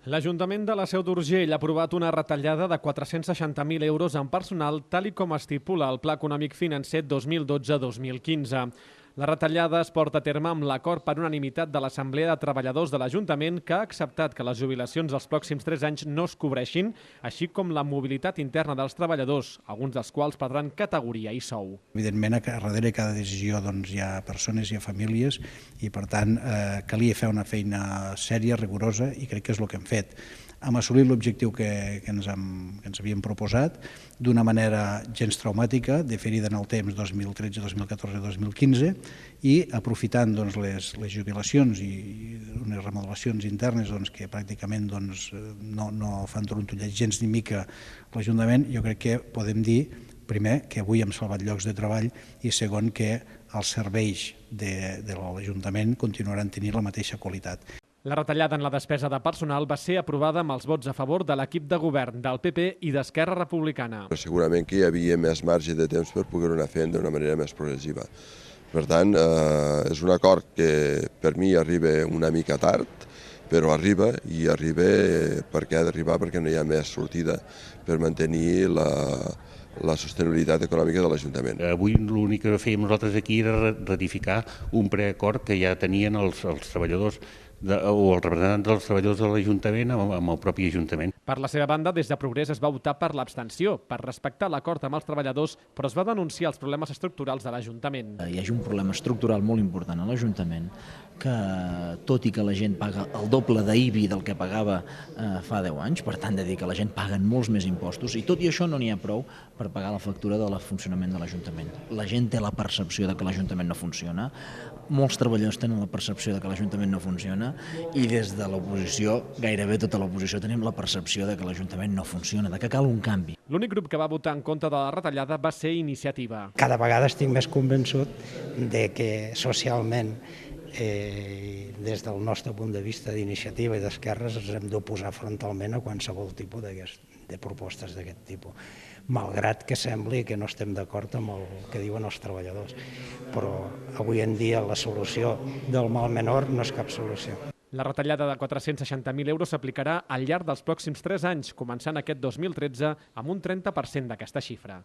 L'Ajuntament de la Seu d'Urgell ha aprovat una retallada de 460.000 euros en personal, tal i com estipula el Pla Econòmic Financer 2012-2015. La retallada es porta a terme amb l'acord per unanimitat de l'Assemblea de Treballadors de l'Ajuntament, que ha acceptat que les jubilacions dels pròxims 3 anys no es cobreixin, així com la mobilitat interna dels treballadors, alguns dels quals perdran categoria i sou. Evidentment, darrere cada decisió hi ha persones, hi ha famílies i, per tant, calia fer una feina sèria, rigorosa, i crec que és el que hem fet. Hem assolit l'objectiu que ens havíem proposat d'una manera gens traumàtica, diferida en el temps 2013, 2014, 2015, i aprofitant les jubilacions i unes remodelacions internes que pràcticament no fan trontollar gens ni mica l'Ajuntament. Jo crec que podem dir, primer, que avui hem salvat llocs de treball i, segon, que els serveis de l'Ajuntament continuaran tenint la mateixa qualitat. La retallada en la despesa de personal va ser aprovada amb els vots a favor de l'equip de govern del PP i d'Esquerra Republicana. Segurament que hi havia més marge de temps per poder-ho anar fent d'una manera més progressiva. Per tant, és un acord que per mi arriba una mica tard, però arriba, i arriba perquè ha d'arribar perquè no hi ha més sortida per mantenir la sostenibilitat econòmica de l'Ajuntament. Avui l'únic que fèiem nosaltres aquí era ratificar un preacord que ja tenien els treballadors o els representants dels treballadors de l'Ajuntament amb el propi Ajuntament. Per la seva banda, des de Progrés es va optar per l'abstenció, per respectar l'acord amb els treballadors, però es va denunciar els problemes estructurals de l'Ajuntament. Hi ha un problema estructural molt important a l'Ajuntament, que tot i que la gent paga el doble d'IBI del que pagava fa 10 anys, per tant, de dir que la gent paga molts més impostos, i tot i això no n'hi ha prou per pagar la factura del funcionament de l'Ajuntament. La gent té la percepció de que l'Ajuntament no funciona, molts treballadors tenen la percepció de que l'Ajuntament no funciona, i des de l'oposició, gairebé tota l'oposició, tenim la percepció de que l'Ajuntament no funciona, de que cal un canvi. L'únic grup que va votar en contra de la retallada va ser Iniciativa. Cada vegada estic més convençut de que socialment, des del nostre punt de vista d'Iniciativa i d'Esquerres, ens hem d'oposar frontalment a qualsevol tipus de propostes d'aquest tipus, malgrat que sembli que no estem d'acord amb el que diuen els treballadors. Però avui en dia la solució del mal menor no és cap solució. La retallada de 460.000 euros s'aplicarà al llarg dels pròxims 3 anys, començant aquest 2013 amb un 30% d'aquesta xifra.